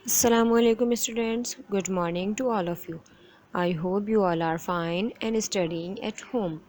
Assalamu alaikum students. Good morning to all of you. I hope you all are fine and studying at home.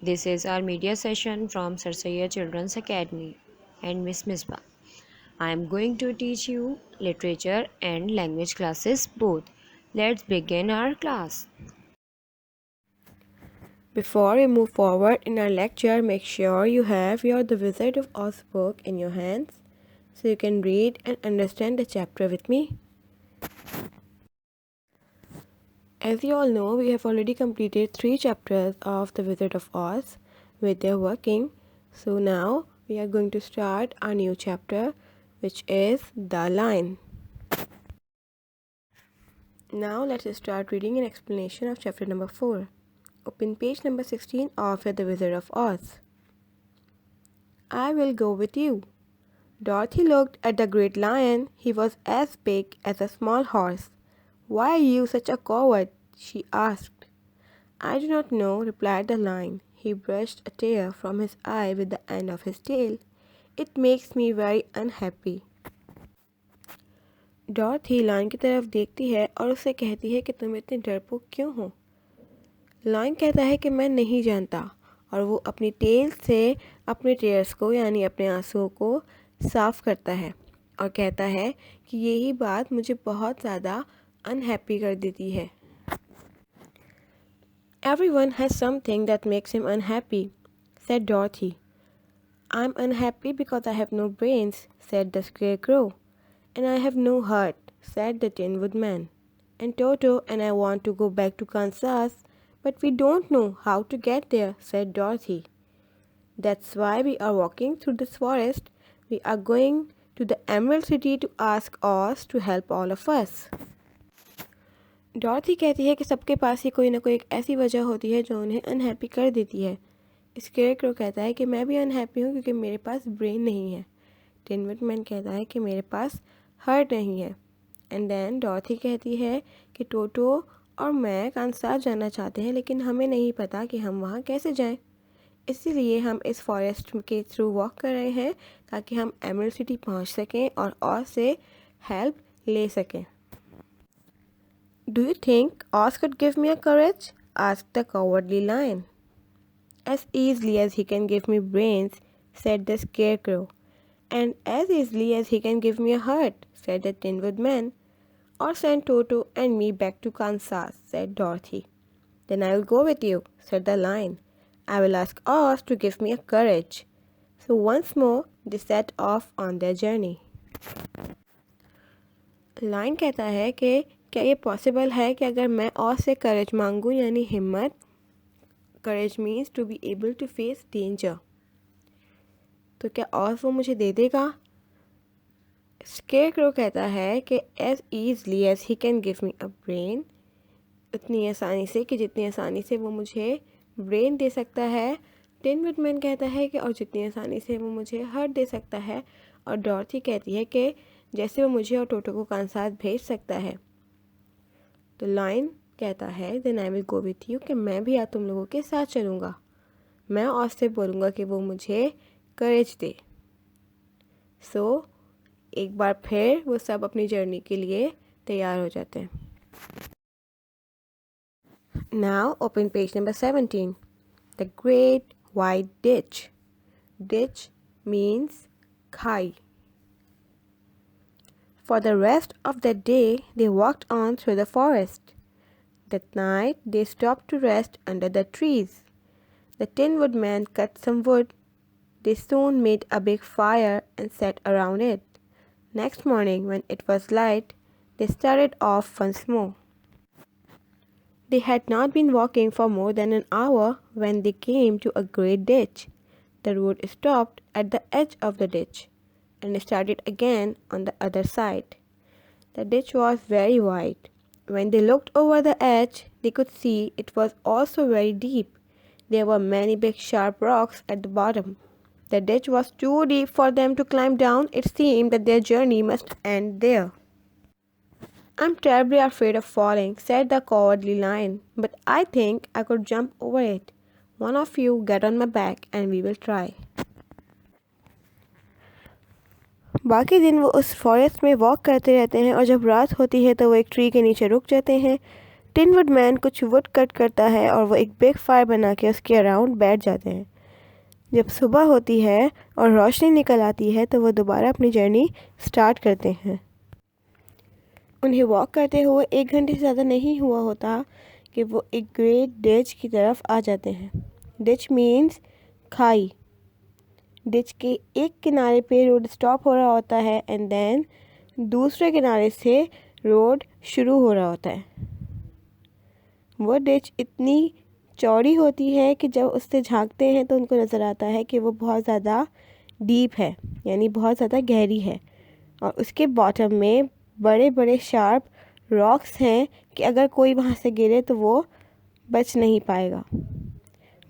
This is our media session from Sarsaya Children's Academy and Miss Misbah. I am going to teach you literature and language classes both. Let's begin our class. Before we move forward in our lecture, make sure you have your The Wizard of Oz book in your hands so you can read and understand the chapter with me. As you all know, we have already completed 3 chapters of The Wizard of Oz with their working. So now we are going to start our new chapter, which is The Lion. Now let's start reading an explanation of chapter number 4. Open page number 16 of The Wizard of Oz. I will go with you. Dorothy looked at the great lion. He was as big as a small horse. Why are you such a coward? She asked. I do not know, replied the lion. He brushed a tear from his eye with the end of his tail. It makes me very unhappy. Dorothy lion की तरफ देखती है और उससे कहती है कि तुम इतने डरपोक क्यों हो। लायन कहता है कि मैं नहीं जानता और वो अपनी टेल से अपने टेयर्स को यानी अपने आंसुओं को साफ करता है और कहता है कि यही बात मुझे बहुत ज़्यादा अनहैप्पी कर देती है। Everyone has something that makes him unhappy, said Dorothy. I'm unhappy because I have no brains, said the Scarecrow. And I have no heart, said the Tin Woodman. And Toto and I want to go back to Kansas, but we don't know how to get there, said Dorothy. That's why we are walking through this forest. We are going to the Emerald City to ask Oz to help all of us. डॉर्थी कहती है कि सबके पास ही कोई ना कोई एक ऐसी वजह होती है जो उन्हें अनहैप्पी कर देती है। स्केयरक्रो कहता है कि मैं भी अनहैप्पी हूँ क्योंकि मेरे पास ब्रेन नहीं है। टिन वुडमैन कहता है कि मेरे पास हार्ट नहीं है। एंड देन डॉर्थी कहती है कि टोटो और मैं कांसास जाना चाहते हैं लेकिन हमें नहीं पता कि हम वहाँ कैसे जाएं। इसीलिए हम इस फॉरेस्ट के थ्रू वॉक कर रहे हैं ताकि हम एमरल्ड सिटी पहुँच सकें और से हेल्प ले सकें। Do you think Oz could give me a courage? Asked the cowardly lion. As easily as he can give me brains, said the scarecrow. And as easily as he can give me a heart, said the Tin Woodman. Or send Toto and me back to Kansas, said Dorothy. Then I will go with you, said the lion. I will ask Oz to give me a courage. So once more they set off on their journey. Line कहता है कि क्या ये possible है कि अगर मैं और से करेज मांगूं यानी हिम्मत। Courage means to be able to face danger. तो क्या और वो मुझे दे देगा। स्केयरक्रो कहता है कि as easily as he can give me a brain, उतनी आसानी से कि जितनी आसानी से वो मुझे ब्रेन दे सकता है। टिन वुडमैन कहता है कि और जितनी आसानी से वो मुझे हार्ट दे सकता है। और डॉर्थी कहती है कि जैसे वो मुझे और टोटो को कांसास भेज सकता है। तो लाइन कहता है then I will go with you कि मैं भी तुम लोगों के साथ चलूँगा। मैं और से बोलूँगा कि वो मुझे करेज दे। एक बार फिर वो सब अपनी जर्नी के लिए तैयार हो जाते हैं। Now open page number 17। The great white ditch. Ditch means खाई। For the rest of the day, they walked on through the forest. That night, they stopped to rest under the trees. The Tin Woodman cut some wood. They soon made a big fire and sat around it. Next morning, when it was light, they started off once more. They had not been walking for more than an hour when they came to a great ditch. The road stopped at the edge of the ditch and started again on the other side. The ditch was very wide. When they looked over the edge, they could see it was also very deep. There were many big sharp rocks at the bottom. The ditch was too deep for them to climb down. It seemed that their journey must end there. I'm terribly afraid of falling, said the cowardly lion, but I think I could jump over it. One of you get on my back and we will try. बाकी दिन वो उस forest में walk करते रहते हैं और जब रात होती है तो वो एक ट्री के नीचे रुक जाते हैं। टिन वुड मैन कुछ वुड कट करता है और वो एक बिग फायर बना के उसके अराउंड बैठ जाते हैं। जब सुबह होती है और रोशनी निकल आती है तो वो दोबारा अपनी जर्नी स्टार्ट करते हैं। उन्हें वॉक करते हुए 1 घंटे से ज़्यादा नहीं हुआ होता कि वो एक ग्रेट डिच की तरफ आ जाते हैं। डिच मीन्स खाई। डिच के एक किनारे पे रोड स्टॉप हो रहा होता है एंड देन दूसरे किनारे से रोड शुरू हो रहा होता है। वो डिच इतनी चौड़ी होती है कि जब उससे झांकते हैं तो उनको नज़र आता है कि वो बहुत ज़्यादा डीप है, यानी बहुत ज़्यादा गहरी है, और उसके बॉटम में बड़े बड़े शार्प रॉक्स हैं कि अगर कोई वहाँ से गिरे तो वो बच नहीं पाएगा।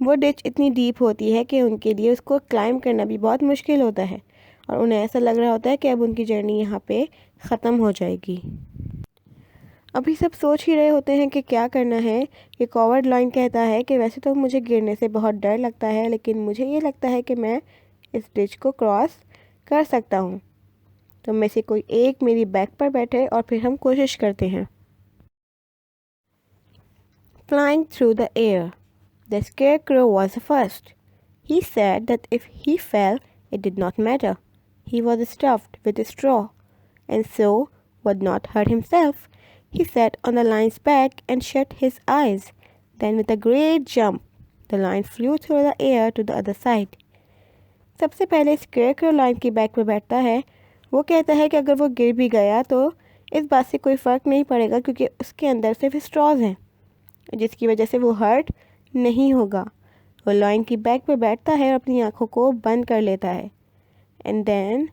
वो डिच इतनी डीप होती है कि उनके लिए उसको क्लाइंब करना भी बहुत मुश्किल होता है और उन्हें ऐसा लग रहा होता है कि अब उनकी जर्नी यहाँ पे ख़त्म हो जाएगी। अभी सब सोच ही रहे होते हैं कि क्या करना है कि कॉवर्ड लाइन कहता है कि वैसे तो मुझे गिरने से बहुत डर लगता है, लेकिन मुझे ये लगता है कि मैं इस डिच को क्रॉस कर सकता हूँ। तो में से कोई एक मेरी बैक पर बैठे और फिर हम कोशिश करते हैं। Flying through the air, the scarecrow was the first. He said that if he fell, it did not matter. He was stuffed with straw, and so would not hurt himself. He sat on the lion's back and shut his eyes. Then with a great jump, the lion flew through the air to the other side. सबसे पहले scarecrow line की back पे बैठता है। वो कहता है कि अगर वो गिर भी गया तो इस बात से कोई फ़र्क नहीं पड़ेगा क्योंकि उसके अंदर सिर्फ स्ट्रॉज हैं, जिसकी वजह से वो हर्ट नहीं होगा। वो लाइन की बैक पे बैठता है और अपनी आँखों को बंद कर लेता है एंड देन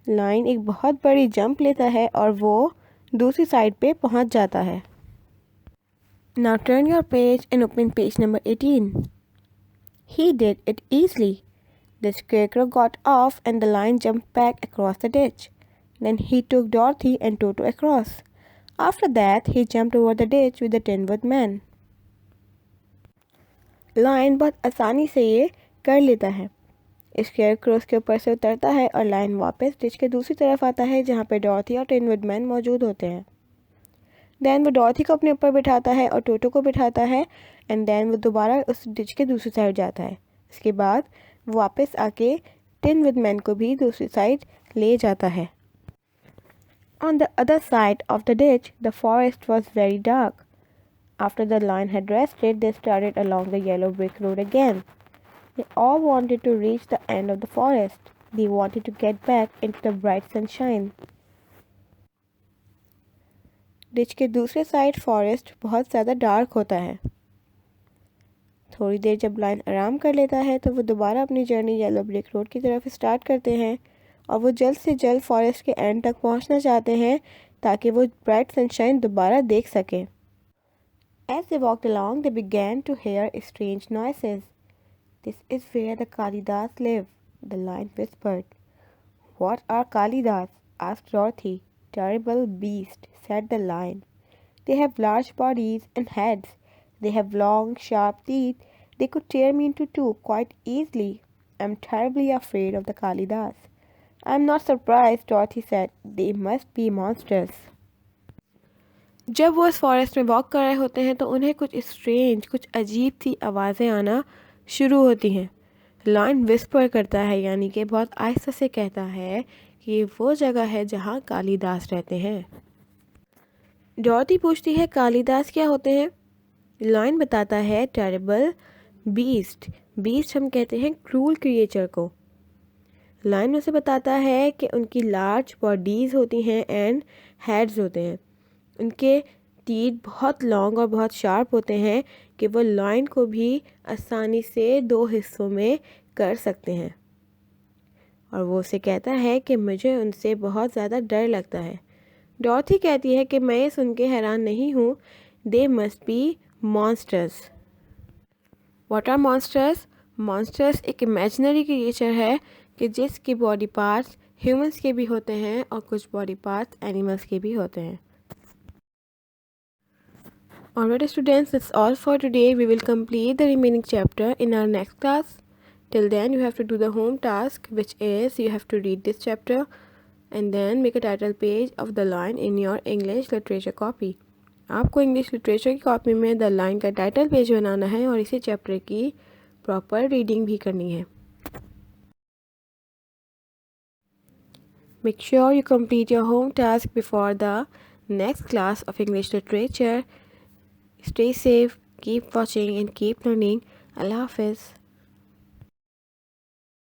लाइन एक बहुत बड़ी जंप लेता है और वो दूसरी साइड पे पहुंच जाता है। Now turn your page and open page number 18. He did it easily. The scarecrow got off and the lion jumped back across the ditch. Then he took Dorothy and Toto across. After that, he jumped over the ditch with the Tin Wood Man. Lion बहुत आसानी से ये कर लेता है। Scarecrow के ऊपर से उतरता है और लायन वापस डिच के दूसरी तरफ आता है जहाँ पे डॉर्थी और टिन वुड मैन मौजूद होते हैं। देन वो डॉर्थी को अपने ऊपर बिठाता है और टोटो को बिठाता है एंड देन वो दोबारा उस डिच के दूसरी साइड जाता है। इसके बाद वो वापस आके टिन वुड मैन को भी दूसरी साइड ले जाता है। On the other side of the ditch, the forest was very dark. After the lion had rested, they started along the yellow brick road again. They all wanted to reach the end of the forest. They wanted to get back into the bright sunshine. Ditch के दूसरे side forest बहुत ज़्यादा dark होता है। थोड़ी देर जब line आराम कर लेता है तो वो दोबारा अपनी जर्नी येलो ब्रिक रोड की तरफ स्टार्ट करते हैं और वो जल्द से जल्द फॉरेस्ट के एंड तक पहुंचना चाहते हैं ताकि वो ब्राइट सनशाइन दोबारा देख सकें। As they walked along, they began to hear strange noises. This is where the Kalidas live, the lion whispered. What are Kalidas? Asked Dorothy. Terrible beasts, said the lion. They have large bodies and heads. They have long, sharp teeth. They could tear me into two quite easily. I'm terribly afraid of the Kalidas. I'm not surprised, Dorothy said. They must be monsters. जब वो इस forest में walk कर रहे होते हैं तो उन्हें कुछ स्ट्रेंज, कुछ अजीब सी आवाज़ें आना शुरू होती हैं। लायन विस्पर करता है, यानी कि बहुत आहिस्ता से कहता है कि ये वो जगह है जहाँ कालिदास रहते हैं। डॉर्थी पूछती है कालिदास क्या होते हैं। लायन बताता है टेरेबल बीस्ट। बीस्ट हम कहते हैं क्रूल क्रिएचर को। लायन उसे बताता है कि उनकी लार्ज बॉडीज़ होती हैं एंड हेड्स होते हैं। उनके टीथ बहुत लॉन्ग और बहुत शार्प होते हैं कि वो लायन को भी आसानी से 2 हिस्सों में कर सकते हैं। और वो उसे कहता है कि मुझे उनसे बहुत ज़्यादा डर लगता है। डॉर्थी कहती है कि मैं ये सुन के हैरान नहीं हूँ। They must be monsters. What are monsters? Monsters एक इमेजिनरी क्रिएचर है कि जिसके बॉडी पार्ट्स ह्यूमंस के भी होते हैं और कुछ बॉडी पार्ट्स एनिमल्स के भी होते हैं। Alright students, that's all for today. We will complete the remaining chapter in our next class. Till then you have to do the home task, which is you have to read this chapter and then make a title page of the line in your English literature copy. आपको English literature की copy में the line का title page बनाना है और इसी chapter की proper reading भी करनी है. Make sure you complete your home task before the next class of English literature. Stay safe, keep watching and keep learning. Allah Hafiz.